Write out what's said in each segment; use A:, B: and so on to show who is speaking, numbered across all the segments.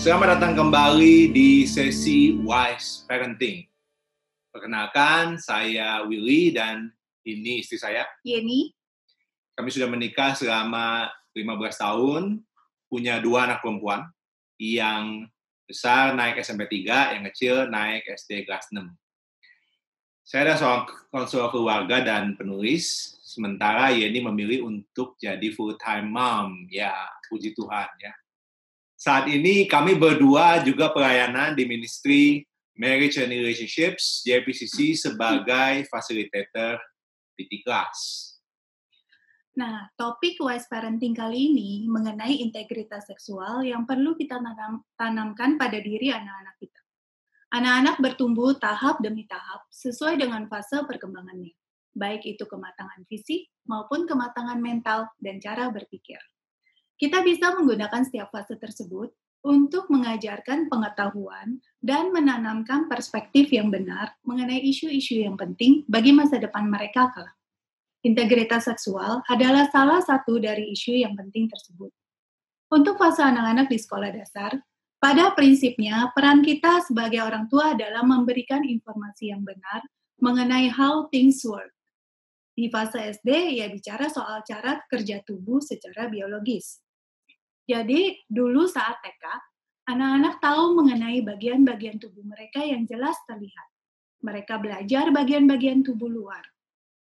A: Selamat datang kembali di sesi Wise Parenting. Perkenalkan, saya Willy dan ini istri saya,
B: Yeni.
A: Kami sudah menikah selama 15 tahun, punya 2 anak perempuan, yang besar naik SMP 3, yang kecil naik SD kelas 6. Saya adalah seorang konselor keluarga dan penulis, sementara Yeni memilih untuk jadi full-time mom. Ya, puji Tuhan ya. Saat ini kami berdua juga pelayanan di Ministry Marriage and Relationships, JPCC, sebagai fasilitator PT Class.
B: Nah, topik Wise Parenting kali ini mengenai integritas seksual yang perlu kita tanamkan pada diri anak-anak kita. Anak-anak bertumbuh tahap demi tahap sesuai dengan fase perkembangannya, baik itu kematangan fisik maupun kematangan mental dan cara berpikir. Kita bisa menggunakan setiap fase tersebut untuk mengajarkan pengetahuan dan menanamkan perspektif yang benar mengenai isu-isu yang penting bagi masa depan mereka kelak. Integritas seksual adalah salah satu dari isu yang penting tersebut. Untuk fase anak-anak di sekolah dasar, pada prinsipnya peran kita sebagai orang tua adalah memberikan informasi yang benar mengenai how things work. Di fase SD, ia bicara soal cara kerja tubuh secara biologis. Jadi, dulu saat TK, anak-anak tahu mengenai bagian-bagian tubuh mereka yang jelas terlihat. Mereka belajar bagian-bagian tubuh luar.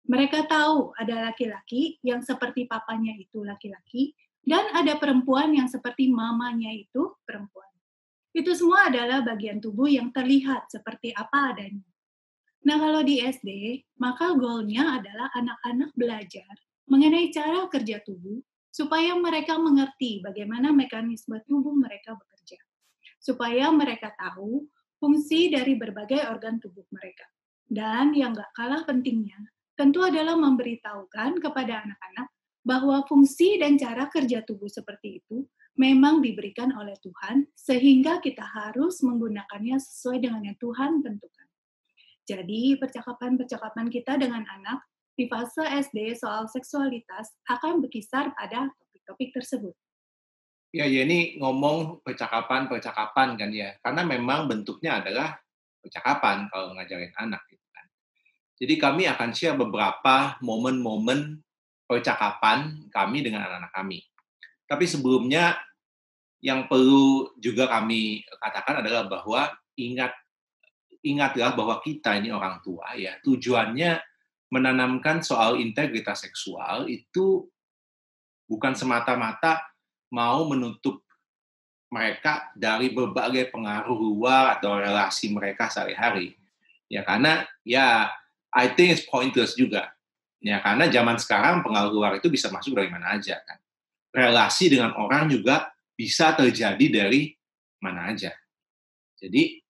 B: Mereka tahu ada laki-laki yang seperti papanya itu laki-laki, dan ada perempuan yang seperti mamanya itu perempuan. Itu semua adalah bagian tubuh yang terlihat seperti apa adanya. Nah, kalau di SD, maka goalnya adalah anak-anak belajar mengenai cara kerja tubuh supaya mereka mengerti bagaimana mekanisme tubuh mereka bekerja. Supaya mereka tahu fungsi dari berbagai organ tubuh mereka. Dan yang gak kalah pentingnya, tentu adalah memberitahukan kepada anak-anak bahwa fungsi dan cara kerja tubuh seperti itu memang diberikan oleh Tuhan, sehingga kita harus menggunakannya sesuai dengan yang Tuhan tentukan. Jadi, percakapan-percakapan kita dengan anak di fase SD soal seksualitas akan berkisar pada topik-topik tersebut.
A: Ya, ini ngomong percakapan-percakapan kan ya, karena memang bentuknya adalah percakapan kalau ngajarin anak gitu kan. Jadi kami akan share beberapa momen-momen percakapan kami dengan anak-anak kami. Tapi sebelumnya yang perlu juga kami katakan adalah bahwa ingatlah bahwa kita ini orang tua ya, tujuannya menanamkan soal integritas seksual itu bukan semata-mata mau menutup mereka dari berbagai pengaruh luar atau relasi mereka sehari-hari. Ya karena ya I think it's pointless juga. Ya karena zaman sekarang pengaruh luar itu bisa masuk dari mana aja kan. Relasi dengan orang juga bisa terjadi dari mana aja. Jadi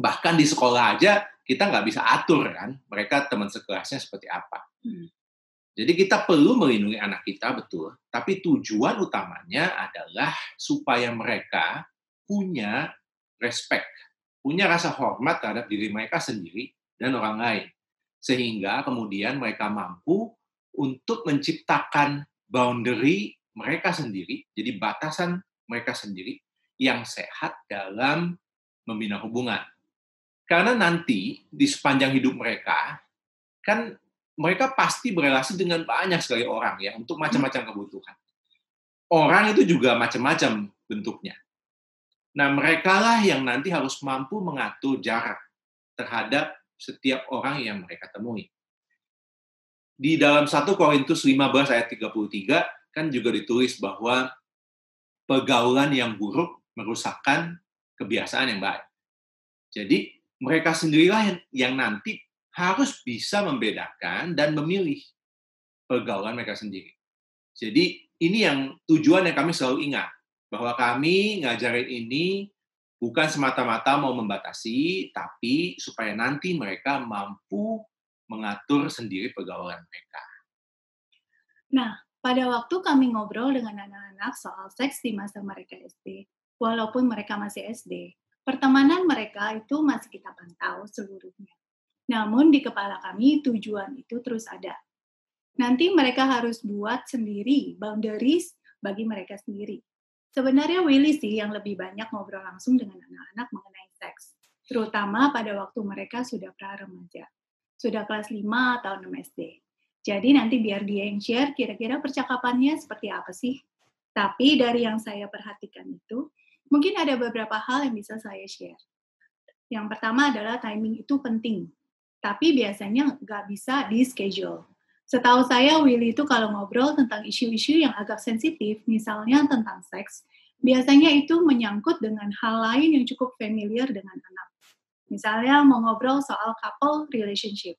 A: bahkan di sekolah aja kita nggak bisa atur kan mereka teman sekelasnya seperti apa. Jadi kita perlu melindungi anak kita betul, tapi tujuan utamanya adalah supaya mereka punya respect, punya rasa hormat terhadap diri mereka sendiri dan orang lain. Sehingga kemudian mereka mampu untuk menciptakan boundary mereka sendiri, jadi batasan mereka sendiri yang sehat dalam membina hubungan. Karena nanti di sepanjang hidup mereka, kan mereka pasti berelasi dengan banyak sekali orang ya untuk macam-macam kebutuhan. Orang itu juga macam-macam bentuknya. Nah, merekalah yang nanti harus mampu mengatur jarak terhadap setiap orang yang mereka temui. Di dalam 1 Korintus 15 ayat 33 kan juga ditulis bahwa pergaulan yang buruk merusakkan kebiasaan yang baik. Jadi, mereka sendirilah yang nanti harus bisa membedakan dan memilih pergaulan mereka sendiri. Jadi ini yang tujuan yang kami selalu ingat, bahwa kami ngajarin ini bukan semata-mata mau membatasi, tapi supaya nanti mereka mampu mengatur sendiri pergaulan mereka.
B: Nah, pada waktu kami ngobrol dengan anak-anak soal seks di masa mereka SD, walaupun mereka masih SD, pertemanan mereka itu masih kita pantau seluruhnya. Namun di kepala kami tujuan itu terus ada. Nanti mereka harus buat sendiri boundaries bagi mereka sendiri. Sebenarnya Willy sih yang lebih banyak ngobrol langsung dengan anak-anak mengenai seks, terutama pada waktu mereka sudah pra-remaja, sudah kelas 5 atau 6 SD. Jadi nanti biar dia yang share kira-kira percakapannya seperti apa sih. Tapi dari yang saya perhatikan itu, mungkin ada beberapa hal yang bisa saya share. Yang pertama adalah timing itu penting, tapi biasanya nggak bisa di-schedule. Setahu saya Willy itu kalau ngobrol tentang isu-isu yang agak sensitif, misalnya tentang seks, biasanya itu menyangkut dengan hal lain yang cukup familiar dengan anak. Misalnya mau ngobrol soal couple relationship,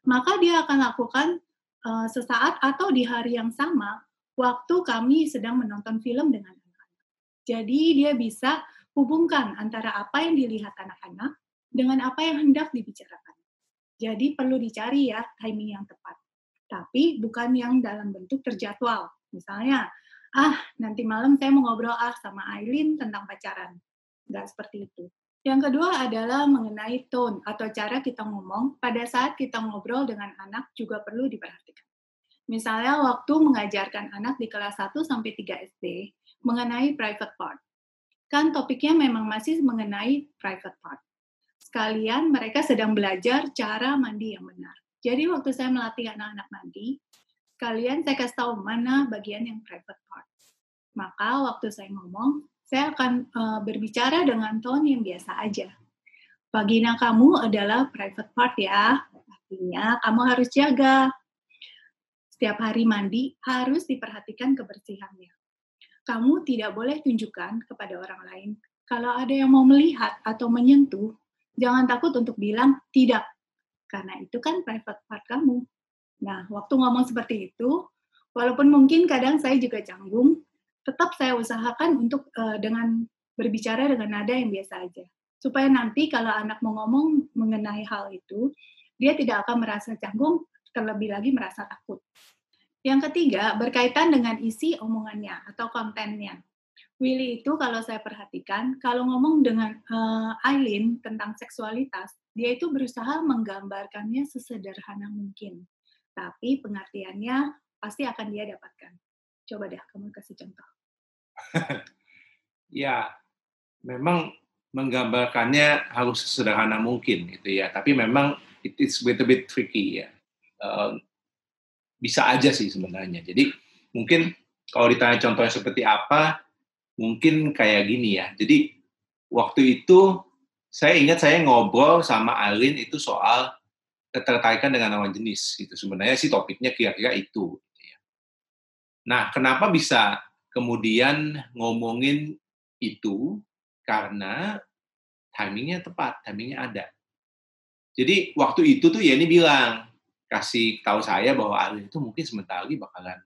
B: maka dia akan lakukan sesaat atau di hari yang sama waktu kami sedang menonton film dengan anak. Jadi dia bisa hubungkan antara apa yang dilihat anak-anak dengan apa yang hendak dibicarakan. Jadi perlu dicari ya timing yang tepat. Tapi bukan yang dalam bentuk terjadwal. Misalnya, nanti malam saya mau ngobrol sama Aileen tentang pacaran. Nggak seperti itu. Yang kedua adalah mengenai tone atau cara kita ngomong pada saat kita ngobrol dengan anak juga perlu diperhatikan. Misalnya waktu mengajarkan anak di kelas 1 sampai 3 SD mengenai private part. Kan topiknya memang masih mengenai private part. Sekalian mereka sedang belajar cara mandi yang benar. Jadi waktu saya melatih anak-anak mandi, sekalian saya kasih tahu mana bagian yang private part. Maka waktu saya ngomong, saya akan berbicara dengan tone yang biasa aja. Vagina kamu adalah private part ya, artinya kamu harus jaga. Setiap hari mandi harus diperhatikan kebersihannya. Kamu tidak boleh tunjukkan kepada orang lain. Kalau ada yang mau melihat atau menyentuh, jangan takut untuk bilang tidak, karena itu kan private part kamu. Nah, waktu ngomong seperti itu, walaupun mungkin kadang saya juga canggung, tetap saya usahakan untuk dengan berbicara dengan nada yang biasa aja. Supaya nanti kalau anak mau ngomong mengenai hal itu, dia tidak akan merasa canggung, terlebih lagi merasa takut. Yang ketiga, berkaitan dengan isi omongannya atau kontennya. Willy itu kalau saya perhatikan, kalau ngomong dengan Aileen tentang seksualitas, dia itu berusaha menggambarkannya sesederhana mungkin. Tapi pengertiannya pasti akan dia dapatkan. Coba deh kamu kasih contoh.
A: Ya, memang menggambarkannya harus sesederhana mungkin gitu ya, tapi memang it is a little bit tricky ya. Bisa aja sih sebenarnya. Jadi mungkin kalau ditanya contohnya seperti apa, mungkin kayak gini ya. Jadi waktu itu saya ingat saya ngobrol sama Alin itu soal ketertarikan dengan lawan jenis gitu. Sebenarnya sih topiknya kira-kira itu. Gitu ya. Nah, kenapa bisa kemudian ngomongin itu? Karena timingnya tepat, timingnya ada. Jadi waktu itu tuh Yeni bilang, kasih tahu saya bahwa Alin itu mungkin sebentar lagi bakalan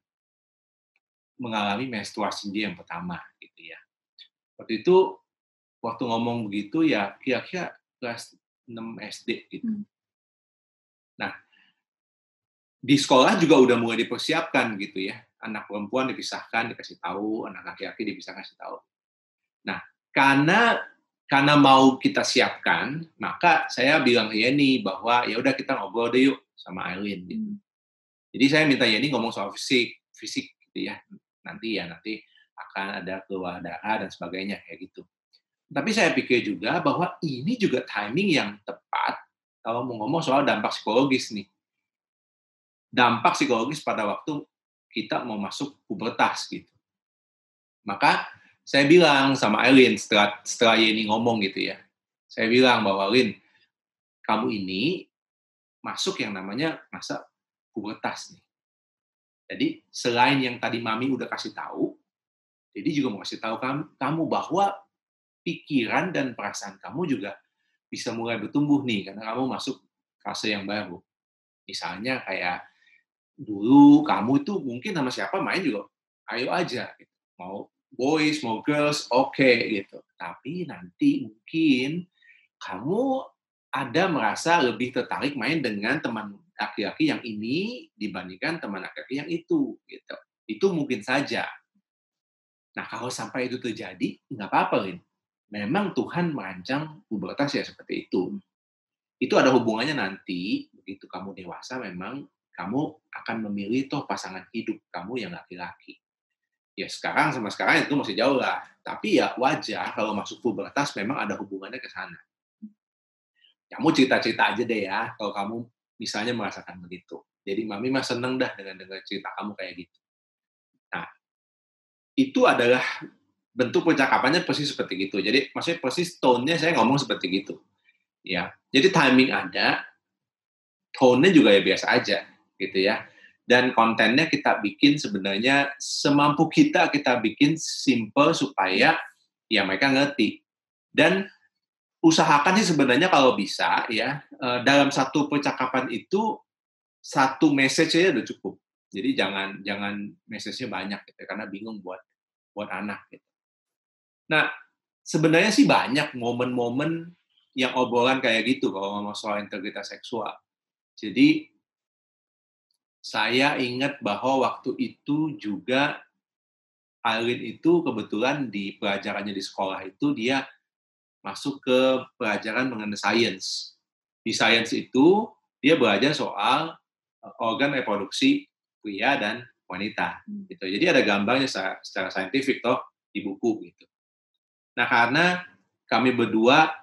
A: mengalami menstruasi dia yang pertama gitu ya. Waktu itu waktu ngomong begitu ya kira-kira kelas 6 SD gitu. Nah, di sekolah juga udah mulai dipersiapkan gitu ya. Anak perempuan dipisahkan, dikasih tahu, anak laki-laki dipisahkan, kasih tahu. Nah, karena mau kita siapkan, maka saya bilang ke Yeni bahwa ya udah kita ngobrol deh yuk sama Aileen gitu. Jadi saya minta Yeni ngomong soal fisik gitu ya. Nanti akan ada keluar darah dan sebagainya kayak gitu. Tapi saya pikir juga bahwa ini juga timing yang tepat kalau mau ngomong soal dampak psikologis nih. Dampak psikologis pada waktu kita mau masuk pubertas gitu. Maka saya bilang sama Aileen setelah Yeni ngomong gitu ya. Saya bilang bahwa Lin, kamu ini masuk yang namanya masa pubertas nih. Jadi selain yang tadi Mami udah kasih tahu, jadi juga mau kasih tahu kamu bahwa pikiran dan perasaan kamu juga bisa mulai bertumbuh nih karena kamu masuk fase yang baru. Misalnya kayak dulu kamu itu mungkin sama siapa main juga ayo aja gitu. Mau boys, mau girls, oke gitu. Tapi nanti mungkin kamu ada merasa lebih tertarik main dengan teman laki-laki yang ini dibandingkan teman laki-laki yang itu gitu. Itu mungkin saja. Nah, kalau sampai itu terjadi, nggak apa-apa, Lin. Memang Tuhan merancang pubertas ya seperti itu. Itu ada hubungannya nanti, begitu kamu dewasa, memang kamu akan memilih toh pasangan hidup kamu yang laki-laki. Ya sama sekarang itu masih jauh lah. Tapi ya wajar kalau masuk pubertas memang ada hubungannya ke sana. Kamu cerita-cerita aja deh ya, kalau kamu misalnya merasakan begitu. Jadi mami mah seneng dah dengan dengar cerita kamu kayak gitu. Nah, itu adalah bentuk percakapannya persis seperti itu. Jadi maksudnya persis tone-nya saya ngomong seperti gitu. Ya, jadi timing ada, tone-nya juga ya biasa aja, gitu ya. Dan kontennya kita bikin sebenarnya semampu kita bikin simple supaya ya mereka ngerti. Dan usahakan sih sebenarnya kalau bisa ya, dalam satu percakapan itu satu message aja udah cukup. Jadi jangan jangan message-nya banyak gitu karena bingung buat buat anak gitu. Nah, sebenarnya sih banyak momen-momen yang obrolan kayak gitu kalau ngomong soal integritas seksual. Jadi saya ingat bahwa waktu itu juga Aileen itu kebetulan di pelajarannya di sekolah itu dia masuk ke pelajaran mengenai sains. Di sains itu dia belajar soal organ reproduksi pria dan wanita. Gitu. Jadi ada gambarnya secara saintifik toh di buku gitu. Nah karena kami berdua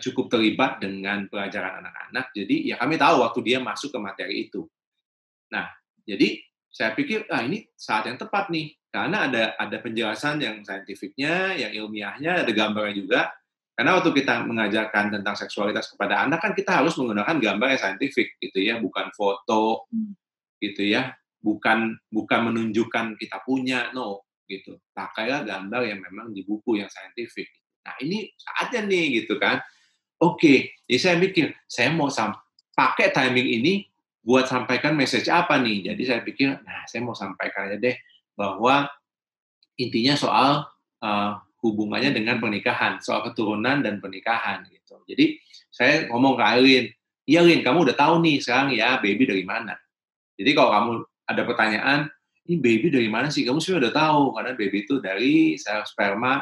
A: cukup terlibat dengan pelajaran anak-anak, jadi ya kami tahu waktu dia masuk ke materi itu. Nah, jadi saya pikir, ini saat yang tepat nih, karena ada penjelasan yang saintifiknya, yang ilmiahnya, ada gambarnya juga. Karena waktu kita mengajarkan tentang seksualitas kepada anak, kan kita harus menggunakan gambar yang saintifik, gitu ya, bukan foto, gitu ya, bukan bukan menunjukkan kita punya, no, gitu. Pakailah gambar yang memang di buku yang saintifik. Nah, ini saatnya nih, gitu kan. Oke, jadi saya mikir, saya mau pakai timing ini buat sampaikan message apa nih? Jadi saya pikir, nah saya mau sampaikan aja deh bahwa intinya soal hubungannya dengan pernikahan, soal keturunan dan pernikahan gitu. Jadi saya ngomong ke Aileen, iya Lin, kamu udah tahu nih sekarang ya baby dari mana. Jadi kalau kamu ada pertanyaan, ini baby dari mana sih? Kamu sudah udah tahu karena baby itu dari sel sperma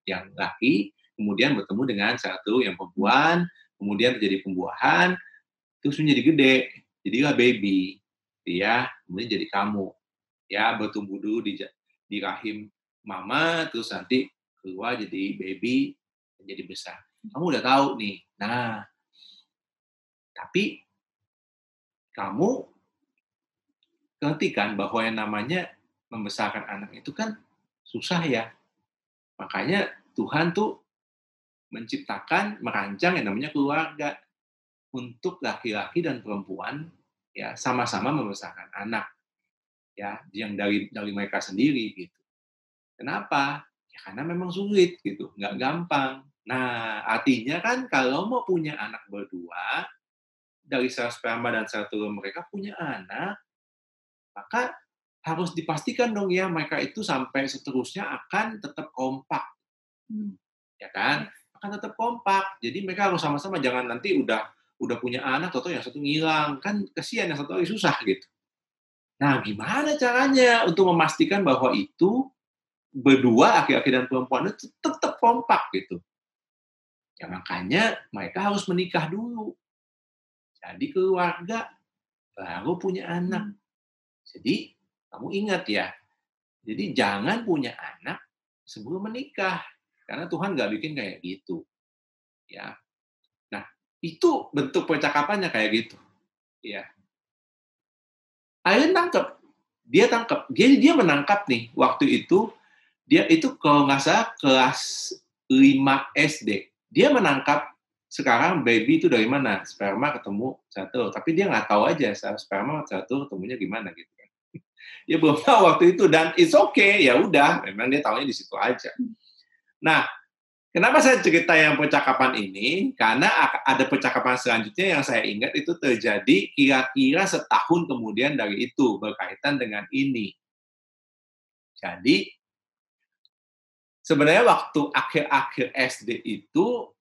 A: yang laki, kemudian bertemu dengan satu yang perempuan, kemudian terjadi pembuahan, terus menjadi gede, jadilah baby, ya, kemudian jadi kamu, ya, bertumbuh dulu di rahim mama, terus nanti keluar jadi baby, jadi besar. Kamu udah tahu nih. Nah, tapi kamu ngerti kan bahwa yang namanya membesarkan anak itu kan susah ya. Makanya Tuhan tuh menciptakan, merancang yang namanya keluarga untuk laki-laki dan perempuan ya sama-sama membesarkan anak ya yang dari mereka sendiri gitu. Kenapa? Ya karena memang sulit gitu, nggak gampang. Nah, artinya kan kalau mau punya anak berdua dari sel sperma dan sel telur mereka punya anak, maka harus dipastikan dong ya mereka itu sampai seterusnya akan tetap kompak. Ya kan? Akan tetap kompak. Jadi mereka harus sama-sama, jangan nanti udah punya anak atau yang satu ngilang. Kan kesian yang satu lagi susah gitu. Nah, gimana caranya untuk memastikan bahwa itu berdua laki-laki dan perempuan itu tetap kompak gitu. Ya makanya mereka harus menikah dulu. Jadi keluarga baru punya anak. Jadi kamu ingat ya. Jadi jangan punya anak sebelum menikah. Karena Tuhan nggak bikin kayak gitu. Ya. Nah, itu bentuk percakapannya kayak gitu. Ya. Aileen tangkep. Dia tangkep. Dia menangkap nih waktu itu. Dia itu kalau nggak salah kelas 5 SD. Dia menangkap sekarang baby itu dari mana? Sperma ketemu satu. Tapi dia nggak tahu aja sperma satu ketemunya gimana gitu kan. Dia belum tahu waktu itu dan it's okay, ya udah, memang dia tahunya di situ aja. Nah, kenapa saya cerita yang percakapan ini? Karena ada percakapan selanjutnya yang saya ingat itu terjadi kira-kira setahun kemudian dari itu, berkaitan dengan ini. Jadi, sebenarnya waktu akhir-akhir SD itu,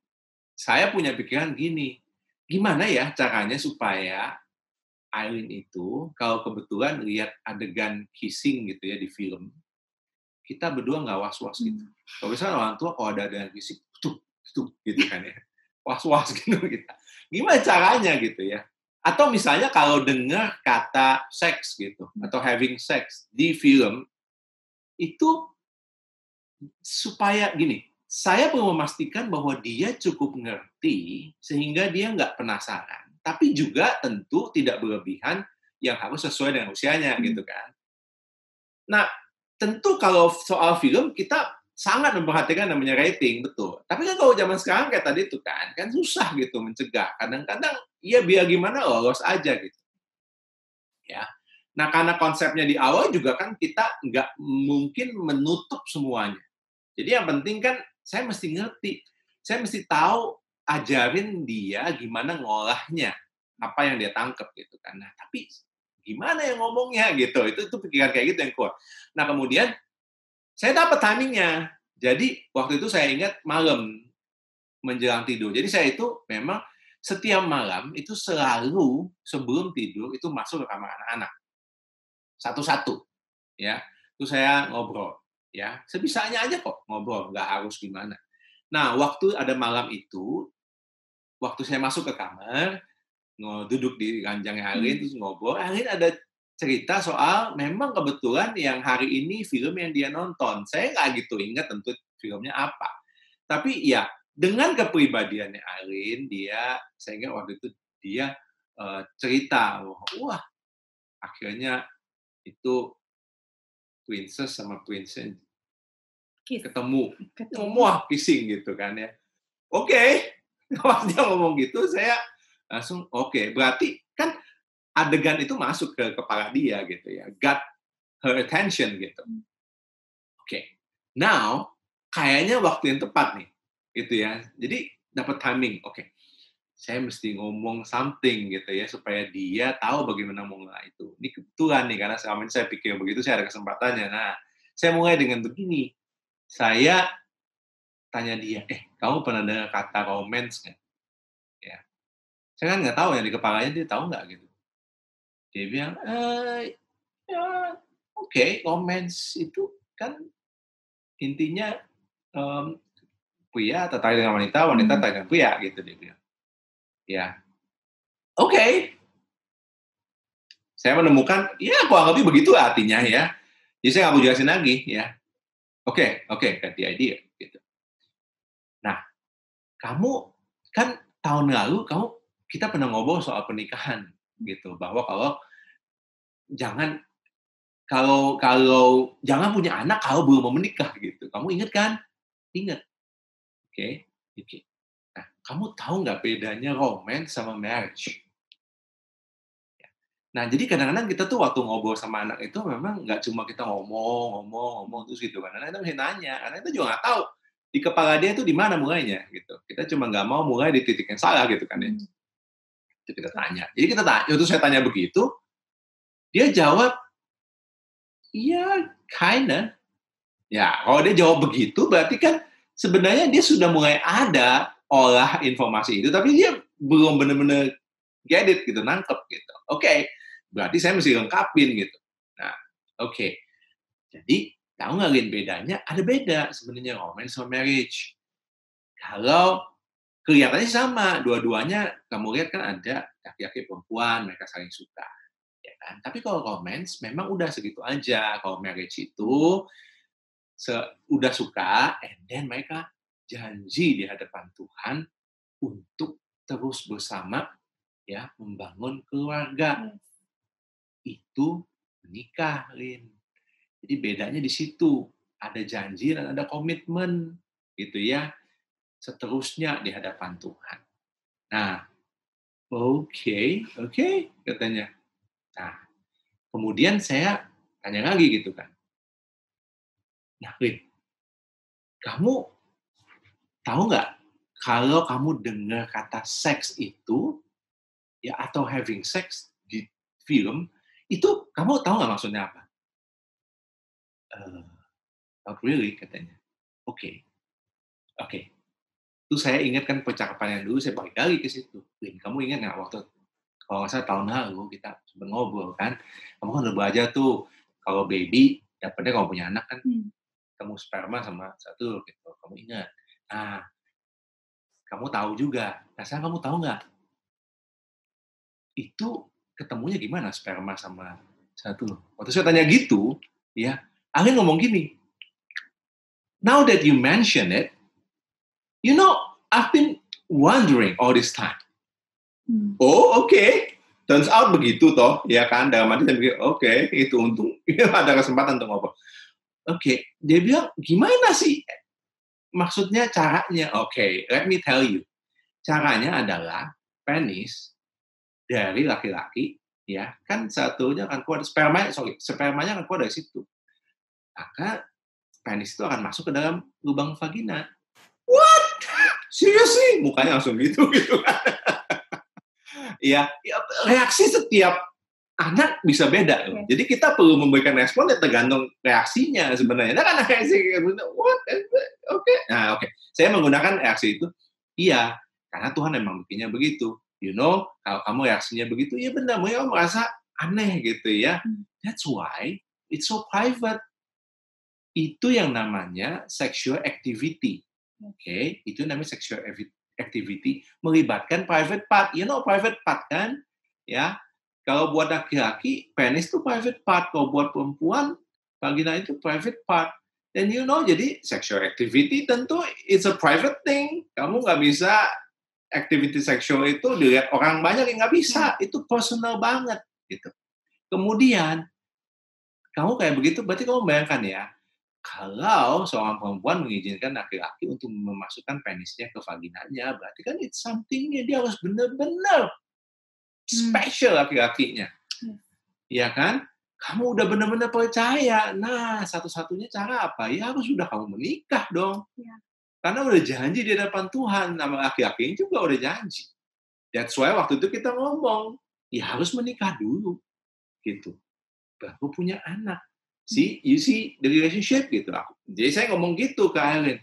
A: saya punya pikiran gini, gimana ya caranya supaya Aileen itu, kalau kebetulan lihat adegan kissing gitu ya di film, kita berdua nggak was-was gitu. Kalau misalnya orang tua kalau ada adegan kissing, gitu kan ya, was-was gitu kita. Gimana caranya gitu ya? Atau misalnya kalau dengar kata seks gitu, atau having sex di film, itu supaya gini, saya perlu memastikan bahwa dia cukup ngerti sehingga dia nggak penasaran, tapi juga tentu tidak berlebihan yang harus sesuai dengan usianya gitu kan. Nah, tentu kalau soal film kita sangat memperhatikan namanya rating, betul. Tapi kan kalau zaman sekarang kayak tadi itu kan susah gitu mencegah. Kadang-kadang ya biar gimana lolos aja gitu ya. Nah, karena konsepnya di awal juga kan kita nggak mungkin menutup semuanya. Jadi yang penting kan saya mesti ngerti, saya mesti tahu ajarin dia gimana ngolahnya, apa yang dia tangkep gitu kan. Nah, tapi gimana yang ngomongnya gitu, itu pikiran kayak gitu yang kuat. Nah, kemudian saya dapat timingnya. Jadi waktu itu saya ingat malam menjelang tidur. Jadi saya itu memang setiap malam itu selalu sebelum tidur itu masuk ke kamar anak-anak satu-satu ya. Terus saya ngobrol ya, sebisanya aja kok ngobrol, nggak harus gimana. Nah, waktu ada malam itu, waktu saya masuk ke kamar, duduk di ranjangnya Alin, terus ngobrol, Alin ada cerita soal memang kebetulan yang hari ini film yang dia nonton. Saya nggak gitu ingat tentu filmnya apa. Tapi ya, dengan kepribadiannya Alin, saya ingat waktu itu dia cerita, wah akhirnya itu Princess sama Prince ketemu, wah kissing gitu kan ya. Oke, pas dia ngomong gitu saya langsung oke, berarti kan adegan itu masuk ke kepala dia gitu ya, got her attention gitu. Oke, now kayaknya waktu yang tepat nih, gitu ya. Jadi dapat timing, oke. Saya mesti ngomong something gitu ya supaya dia tahu bagaimana mulai itu. Ini kebetulan nih karena selama ini saya pikir begitu saya ada kesempatannya. Nah, saya mulai dengan begini. Saya tanya dia, kamu pernah dengar kata romance nggak? Ya. Saya kan nggak tahu ya di kepalanya dia tahu nggak gitu. Dia bilang, ya, oke, romance itu kan intinya pria tertarik dengan wanita, wanita tertarik dengan pria gitu dia bilang. Ya, oke. Saya menemukan, ya kurang lebih begitu artinya ya. Jadi saya nggak mau jelasin lagi ya. Oke, get the idea gitu. Nah, kamu kan tahun lalu kita pernah ngobrol soal pernikahan gitu, bahwa jangan kalau jangan punya anak kalau belum mau menikah gitu. Kamu ingat kan? Ingat. Oke, oke. Nah, kamu tahu nggak bedanya romance sama marriage? Nah, jadi kadang-kadang kita tuh waktu ngobrol sama anak itu memang nggak cuma kita ngomong terus gitu kan. Kadang-kadang mesti nanya, anak itu juga nggak tahu di kepala dia itu di mana mulainya gitu. Kita cuma nggak mau mulai di titik yang salah gitu kan ya. Itu kita tanya. Jadi kita tanya, waktu saya tanya begitu, dia jawab, iya, kinda. Ya, kalau dia jawab begitu berarti kan sebenarnya dia sudah mulai ada olah informasi itu, tapi dia belum benar-benar get it gitu, nangkep gitu. Oke, berarti saya mesti lengkapin gitu. Nah, oke. Jadi, tahu nggak Lin bedanya? Ada beda sebenarnya romance sama marriage. Kalau kelihatannya sama, dua-duanya kamu lihat kan ada laki-laki perempuan, mereka saling suka. Ya kan? Tapi kalau romance memang udah segitu aja. Kalau marriage itu udah suka, and then mereka janji di hadapan Tuhan untuk terus bersama ya membangun keluarga. Itu menikah, Lin. Jadi bedanya di situ. Ada janji dan ada komitmen gitu ya. Seterusnya di hadapan Tuhan. Nah, oke, katanya. Nah, kemudian saya tanya lagi gitu kan. Nah, Lin, kamu tahu nggak kalau kamu dengar kata seks itu ya atau having sex di film itu kamu tahu nggak maksudnya apa? Not really katanya. Oke, oke. Itu saya ingat kan percakapan yang dulu saya balik lagi ke situ. Lin, kamu ingat nggak waktu kalau nggak salah tahun lalu kita sempat ngobrol kan, kamu kan udah belajar tuh kalau baby dapetnya kalau punya anak kan ketemu sperma sama satu gitu, kamu ingat. Nah, kamu tahu juga. Nah, sekarang kamu tahu nggak, itu ketemunya gimana sperma sama satu? Waktu saya tanya gitu, ya, Angin ngomong gini, now that you mention it, you know, I've been wondering all this time. Oh, oke. Turns out begitu toh, ya kan? Dalam hati saya pikir, oke, itu untung ada kesempatan untuk ngobrol. Oke, dia bilang, gimana sih maksudnya caranya? Oke, let me tell you. Caranya adalah penis dari laki-laki, ya kan satunya akan keluar spermanya akan keluar dari situ. Maka penis itu akan masuk ke dalam lubang vagina. What? Seriously? Mukanya langsung gitu kan. Ya, reaksi setiap anak bisa beda loh. Jadi kita perlu memberikan respon ya tergantung reaksinya sebenarnya. Nah, kan reaksi what? Oke. Nah, oke. Saya menggunakan reaksi itu, iya, karena Tuhan memang bikinnya begitu. You know, kalau kamu reaksinya begitu, ya benar, kamu merasa aneh gitu ya. That's why it's so private. Itu yang namanya sexual activity. Oke, itu namanya sexual activity melibatkan private part. You know private part kan? Ya, kalau buat laki-laki penis itu private part, kalau buat perempuan vagina itu private part. Dan you know, jadi sexual activity tentu it's a private thing. Kamu nggak bisa activity sexual itu dilihat orang banyak, yang nggak bisa. Itu personal banget gitu. Kemudian kamu kayak begitu, berarti kamu bayangkan ya, kalau seorang perempuan mengizinkan laki-laki untuk memasukkan penisnya ke vaginanya, berarti kan it's something-nya, dia harus benar-benar special laki-lakinya. Ya kan? Kamu udah benar-benar percaya. Nah, satu-satunya cara apa? Ya harus sudah kamu menikah dong. Ya. Karena udah janji di hadapan Tuhan, sama laki-laki juga udah janji. That's why waktu itu kita ngomong, ya harus menikah dulu. Gitu. Baru punya anak. See, you see the relationship gitu. Jadi saya ngomong gitu ke Aileen.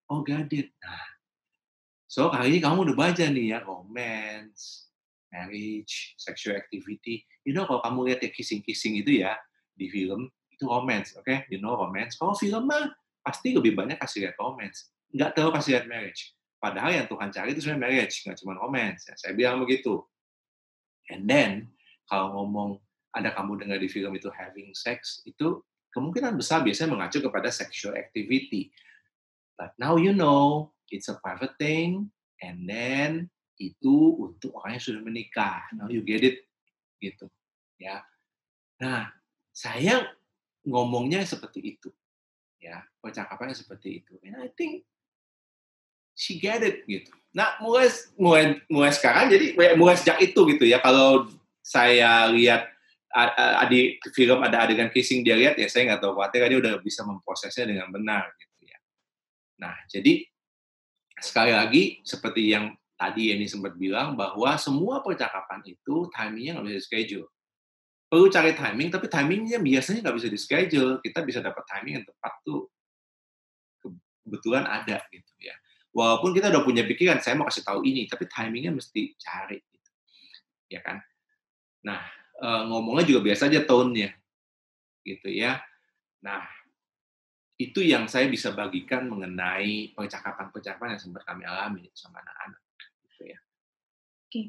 A: Oh, got it. Nah, so kali ini kamu udah baca nih ya, romance, marriage, sexual activity. You know, kalau kamu lihat ya kissing-kissing itu ya, di film, itu romance, oke? Okay? You know romance. Kalau film mah, pasti lebih banyak kasih lihat romance. Nggak terlalu kasih lihat marriage. Padahal yang Tuhan cari itu sebenarnya marriage, nggak cuma romance. Ya, saya bilang begitu. And then, kalau ngomong ada kamu dengar di film itu having sex, itu kemungkinan besar biasanya mengacu kepada sexual activity. But now you know, it's a private thing, and then itu untuk orang yang sudah menikah. Now you get it, gitu. Ya. Nah, saya ngomongnya seperti itu, ya, percakapannya seperti itu. And I think she get it, gitu. Nah, mulai sekarang, jadi mulai sejak itu gitu ya. Kalau saya lihat di film ada adegan kissing dia lihat, ya saya nggak tahu, khawatir dia udah bisa memprosesnya dengan benar gitu ya. Nah, jadi sekali lagi seperti yang tadi Yeni sempat bilang, bahwa semua percakapan itu timingnya nggak bisa di-schedule. Perlu cari timing, tapi timingnya biasanya nggak bisa di-schedule. Kita bisa dapat timing yang tepat tuh kebetulan ada gitu ya. Walaupun kita udah punya pikiran, saya mau kasih tahu ini, tapi timingnya mesti cari gitu. Ya kan? Nah, ngomongnya juga biasa aja tone-nya, gitu ya. Nah, itu yang saya bisa bagikan mengenai percakapan-percakapan yang sempat kami alami sama anak-anak, gitu ya.
B: Oke,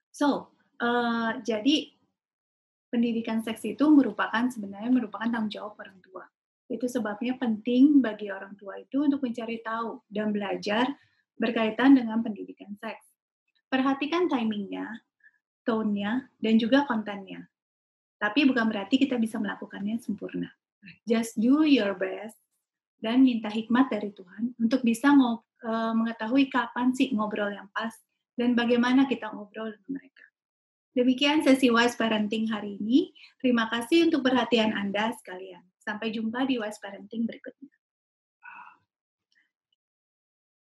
B: so jadi pendidikan seks itu sebenarnya merupakan tanggung jawab orang tua. Itu sebabnya penting bagi orang tua itu untuk mencari tahu dan belajar berkaitan dengan pendidikan seks. Perhatikan timingnya, tone-nya, dan juga kontennya. Tapi bukan berarti kita bisa melakukannya sempurna. Just do your best dan minta hikmat dari Tuhan untuk bisa mengetahui kapan sih ngobrol yang pas dan bagaimana kita ngobrol dengan mereka. Demikian sesi Wise Parenting hari ini. Terima kasih untuk perhatian Anda sekalian. Sampai jumpa di Wise Parenting berikutnya.